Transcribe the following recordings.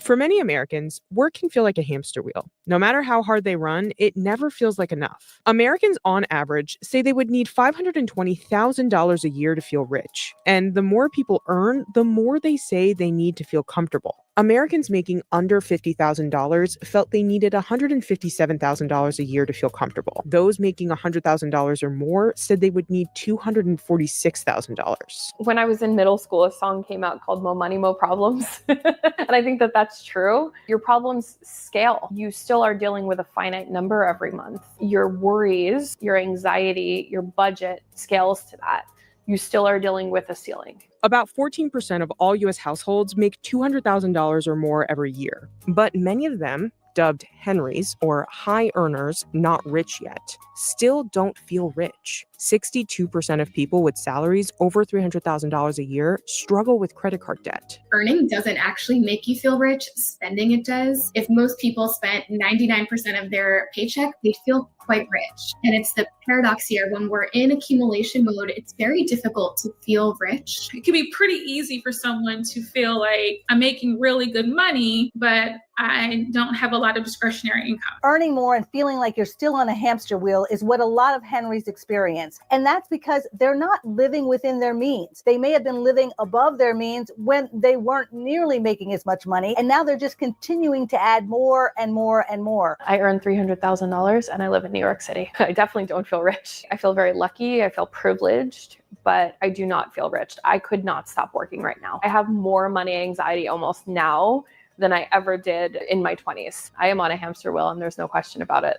For many Americans, work can feel like a hamster wheel. No matter how hard they run, it never feels like enough. Americans, on average, say they would need $520,000 a year to feel rich. And the more people earn, the more they say they need to feel comfortable. Americans making under $50,000 felt they needed $157,000 a year to feel comfortable. Those making $100,000 or more said they would need $246,000. When I was in middle school, a song came out called Mo Money, Mo Problems. And I think that that's true. Your problems scale. You still are dealing with a finite number every month. Your worries, your anxiety, your budget scales to that. You still are dealing with a ceiling. About 14% of all U.S. households make $200,000 or more every year. But many of them, dubbed Henrys or high earners not rich yet, still don't feel rich. 62% of people with salaries over $300,000 a year struggle with credit card debt. Earning doesn't actually make you feel rich. Spending it does. If most people spent 99% of their paycheck, they'd feel quite rich. And it's the paradox here. When we're in accumulation mode, it's very difficult to feel rich. It can be pretty easy for someone to feel like I'm making really good money, but I don't have a lot of discretionary income. Earning more and feeling like you're still on a hamster wheel is what a lot of Henrys experience. And that's because they're not living within their means. They may have been living above their means when they weren't nearly making as much money. And now they're just continuing to add more and more and more. I earn $300,000 and I live in New York City. I definitely don't feel rich. I feel very lucky. I feel privileged, but I do not feel rich. I could not stop working right now. I have more money anxiety almost now than I ever did in my 20s. I am on a hamster wheel and there's no question about it.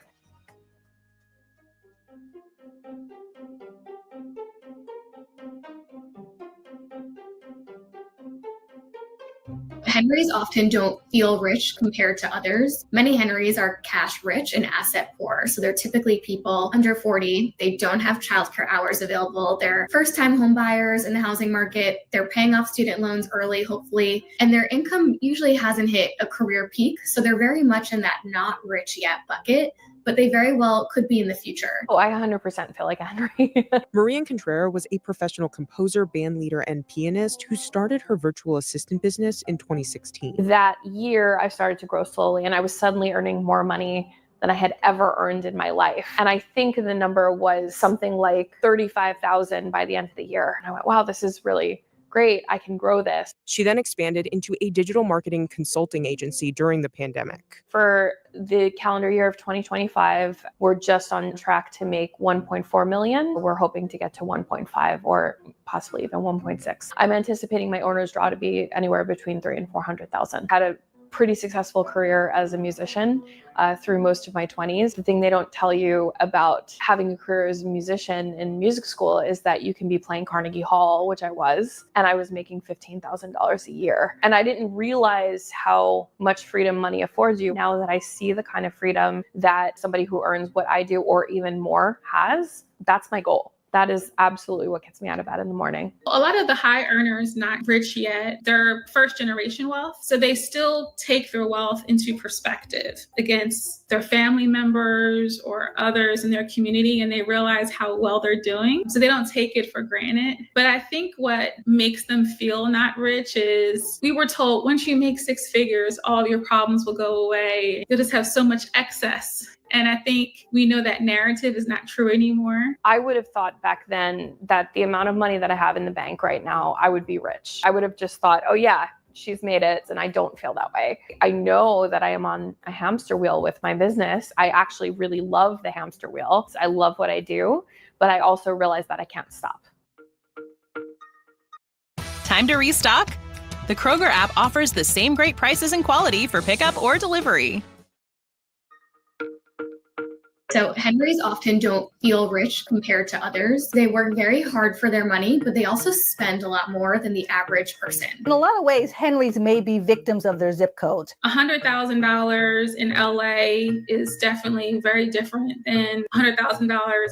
Henrys often don't feel rich compared to others. Many Henrys are cash rich and asset poor. So they're typically people under 40. They don't have childcare hours available. They're first-time home buyers in the housing market. They're paying off student loans early, hopefully. And their income usually hasn't hit a career peak. So they're very much in that not rich yet bucket, but they very well could be in the future. Oh, I 100% feel like a Henry. Marian Contreras was a professional composer, band leader, and pianist who started her virtual assistant business in 2016. That year, I started to grow slowly, and I was suddenly earning more money than I had ever earned in my life. And I think the number was something like $35,000 by the end of the year. And I went, wow, this is really great. I can grow this. She then expanded into a digital marketing consulting agency during the pandemic. For the calendar year of 2025, we're just on track to make 1.4 million. We're hoping to get to 1.5 or possibly even 1.6. I'm anticipating my owner's draw to be anywhere between 300,000 and 400,000. Had a pretty successful career as a musician through most of my 20s. The thing they don't tell you about having a career as a musician in music school is that you can be playing Carnegie Hall, which I was, and I was making $15,000 a year. And I didn't realize how much freedom money affords you. Now that I see the kind of freedom that somebody who earns what I do or even more has, that's my goal. That is absolutely what gets me out of bed in the morning. A lot of the high earners, not rich yet, they're first generation wealth. So they still take their wealth into perspective against their family members or others in their community, and they realize how well they're doing. So they don't take it for granted. But I think what makes them feel not rich is we were told once you make six figures, all of your problems will go away. You'll just have so much excess. And I think we know that narrative is not true anymore. I would have thought back then that the amount of money that I have in the bank right now, I would be rich. I would have just thought, oh yeah, she's made it. And I don't feel that way. I know that I am on a hamster wheel with my business. I actually really love the hamster wheel. I love what I do, but I also realize that I can't stop. Time to restock? The Kroger app offers the same great prices and quality for pickup or delivery. So Henrys often don't feel rich compared to others. They work very hard for their money, but they also spend a lot more than the average person. In a lot of ways, Henrys may be victims of their zip codes. $100,000 in LA is definitely very different than $100,000 in Iowa.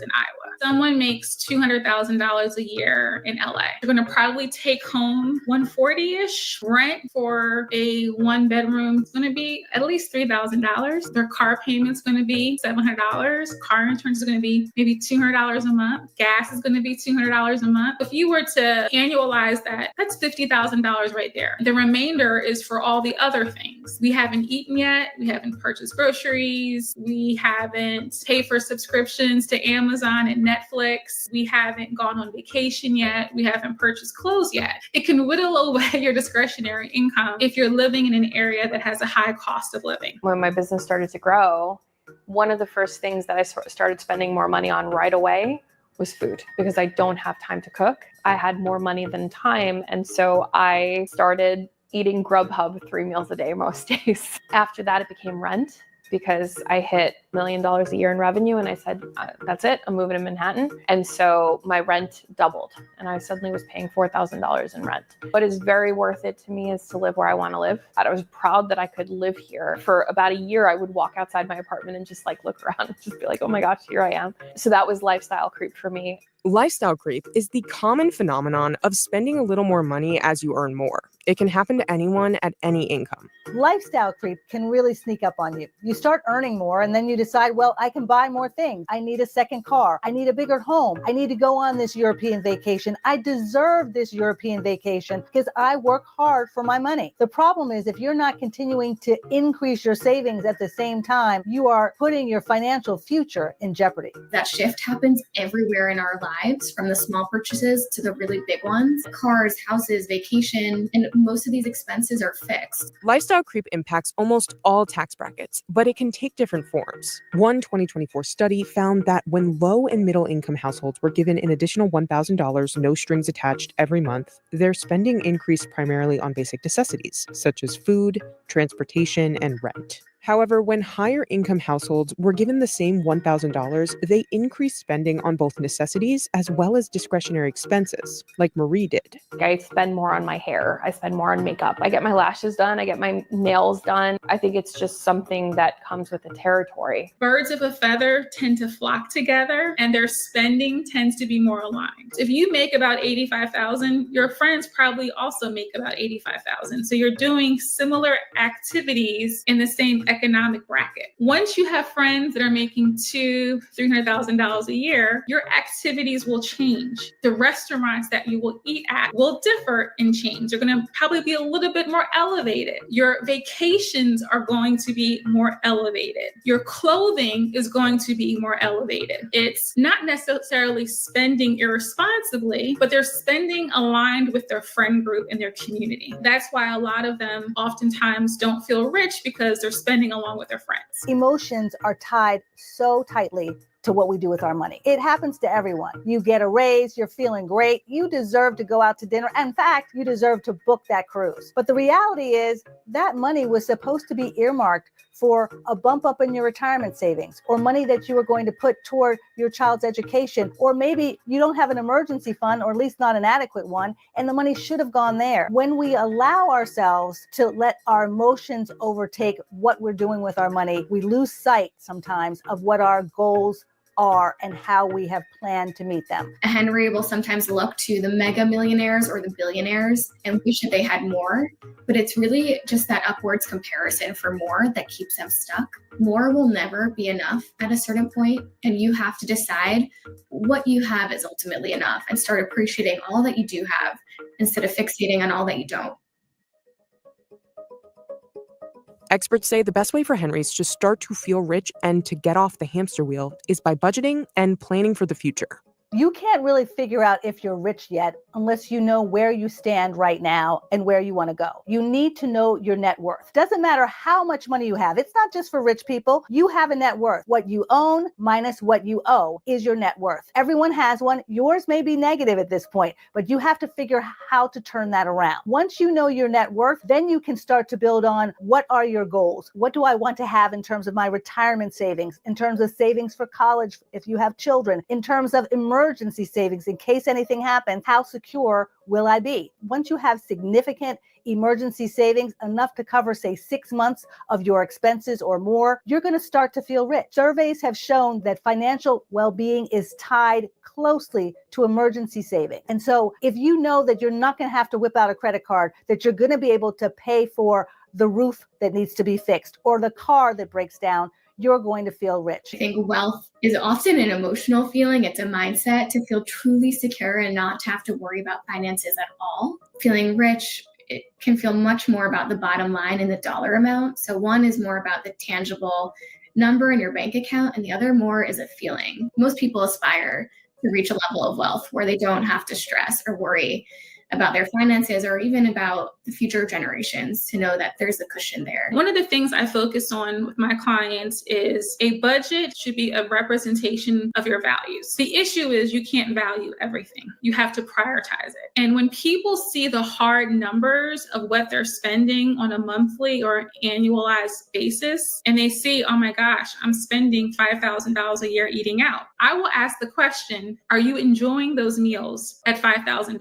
Someone makes $200,000 a year in LA. They're going to probably take home $140-ish. Rent for a one bedroom is going to be at least $3,000. Their car payment's going to be $700. Car insurance is going to be maybe $200 a month. Gas is going to be $200 a month. If you were to annualize that, that's $50,000 right there. The remainder is for all the other things. We haven't eaten yet. We haven't purchased groceries. We haven't paid for subscriptions to Amazon and Netflix. We haven't gone on vacation yet. We haven't purchased clothes yet. It can whittle away your discretionary income if you're living in an area that has a high cost of living. When my business started to grow, one of the first things that I started spending more money on right away was food, because I don't have time to cook. I had more money than time. And so I started eating Grubhub 3 meals a day most days. After that, it became rent, because I hit $1 million a year in revenue. And I said, that's it, I'm moving to Manhattan. And so my rent doubled and I suddenly was paying $4,000 in rent. What is very worth it to me is to live where I want to live. I was proud that I could live here. For about a year, I would walk outside my apartment and just like look around and just be like, oh my gosh, here I am. So that was lifestyle creep for me. Lifestyle creep is the common phenomenon of spending a little more money as you earn more. It can happen to anyone at any income. Lifestyle creep can really sneak up on you. You start earning more and then you decide, well, I can buy more things. I need a second car. I need a bigger home. I need to go on this European vacation. I deserve this European vacation because I work hard for my money. The problem is if you're not continuing to increase your savings at the same time, you are putting your financial future in jeopardy. That shift happens everywhere in our lives, from the small purchases to the really big ones. Cars, houses, vacation, and most of these expenses are fixed. Lifestyle creep impacts almost all tax brackets, but it can take different forms. One 2024 study found that when low and middle income households were given an additional $1,000, no strings attached every month, their spending increased primarily on basic necessities, such as food, transportation, and rent. However, when higher income households were given the same $1,000, they increased spending on both necessities as well as discretionary expenses, like Marie did. I spend more on my hair. I spend more on makeup. I get my lashes done. I get my nails done. I think it's just something that comes with the territory. Birds of a feather tend to flock together and their spending tends to be more aligned. If you make about $85,000, your friends probably also make about $85,000. So you're doing similar activities in the same economic bracket. Once you have friends that are making $200,000-$300,000 a year, your activities will change. The restaurants that you will eat at will differ and change. They're going to probably be a little bit more elevated. Your vacations are going to be more elevated. Your clothing is going to be more elevated. It's not necessarily spending irresponsibly, but they're spending aligned with their friend group and their community. That's why a lot of them oftentimes don't feel rich, because they're spending along with their friends. Emotions are tied so tightly to what we do with our money. It happens to everyone. You get a raise, you're feeling great, you deserve to go out to dinner. In fact, you deserve to book that cruise. But the reality is that money was supposed to be earmarked for a bump up in your retirement savings, or money that you were going to put toward your child's education, or maybe you don't have an emergency fund, or at least not an adequate one, and the money should have gone there. When we allow ourselves to let our emotions overtake what we're doing with our money, we lose sight sometimes of what our goals are and how we have planned to meet them. Henry will sometimes look to the mega millionaires or the billionaires and wish that they had more, but it's really just that upwards comparison for more that keeps them stuck. More will never be enough at a certain point, and you have to decide what you have is ultimately enough and start appreciating all that you do have instead of fixating on all that you don't. Experts say the best way for Henrys to start to feel rich and to get off the hamster wheel is by budgeting and planning for the future. You can't really figure out if you're rich yet unless you know where you stand right now and where you want to go. You need to know your net worth. Doesn't matter how much money you have. It's not just for rich people. You have a net worth. What you own minus what you owe is your net worth. Everyone has one. Yours may be negative at this point, but you have to figure how to turn that around. Once you know your net worth, then you can start to build on what are your goals? What do I want to have in terms of my retirement savings, in terms of savings for college if you have children, in terms of emergency savings in case anything happens? How secure will I be? Once you have significant emergency savings, enough to cover, say, 6 months of your expenses or more, you're going to start to feel rich. Surveys have shown that financial well-being is tied closely to emergency saving. And so if you know that you're not going to have to whip out a credit card, that you're going to be able to pay for the roof that needs to be fixed or the car that breaks down, you're going to feel rich. I think wealth is often an emotional feeling. It's a mindset to feel truly secure and not to have to worry about finances at all. Feeling rich, it can feel much more about the bottom line and the dollar amount. So one is more about the tangible number in your bank account, and the other more is a feeling. Most people aspire to reach a level of wealth where they don't have to stress or worry about their finances or even about the future generations, to know that there's a cushion there. One of the things I focus on with my clients is a budget should be a representation of your values. The issue is you can't value everything. You have to prioritize it. And when people see the hard numbers of what they're spending on a monthly or annualized basis, and they see, oh my gosh, I'm spending $5,000 a year eating out, I will ask the question, are you enjoying those meals at $5,000?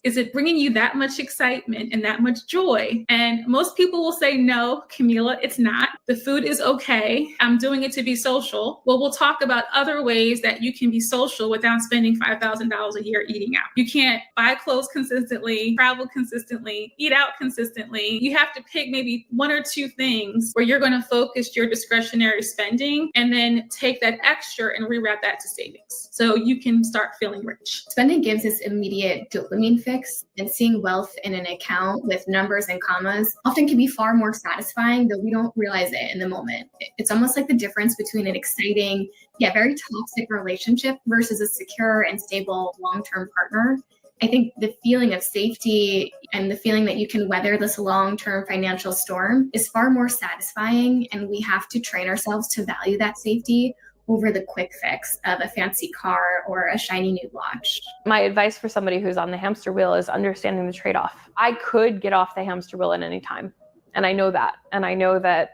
Is it bringing you that much excitement and that much joy? And most people will say, no, Camila, it's not. The food is okay. I'm doing it to be social. Well, we'll talk about other ways that you can be social without spending $5,000 a year eating out. You can't buy clothes consistently, travel consistently, eat out consistently. You have to pick maybe one or two things where you're going to focus your discretionary spending and then take that extra and reroute that to savings so you can start feeling rich. Spending gives this immediate dopamine fix, and seeing wealth in an account with numbers and commas often can be far more satisfying, though we don't realize it in the moment. It's almost like the difference between an exciting yet very toxic relationship versus a secure and stable long-term partner. I think the feeling of safety and the feeling that you can weather this long-term financial storm is far more satisfying, and we have to train ourselves to value that safety over the quick fix of a fancy car or a shiny new watch. My advice for somebody who's on the hamster wheel is understanding the trade-off. I could get off the hamster wheel at any time, and I know that. And I know that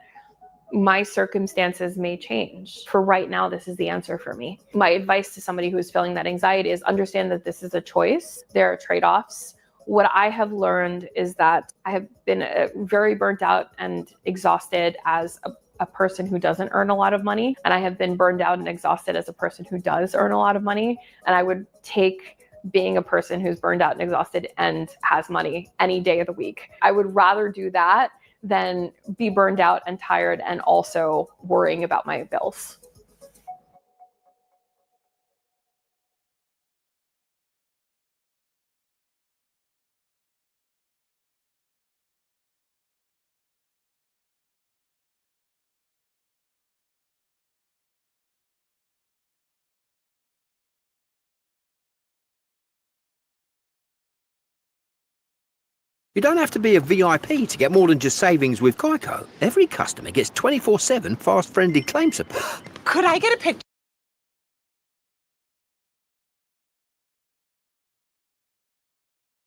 my circumstances may change. For right now, this is the answer for me. My advice to somebody who's feeling that anxiety is understand that this is a choice. There are trade-offs. What I have learned is that I have been very burnt out and exhausted as a person who doesn't earn a lot of money. And I have been burned out and exhausted as a person who does earn a lot of money. And I would take being a person who's burned out and exhausted and has money any day of the week. I would rather do that than be burned out and tired and also worrying about my bills. You don't have to be a VIP to get more than just savings with Geico. Every customer gets 24/7 fast-friendly claim support. Could I get a picture?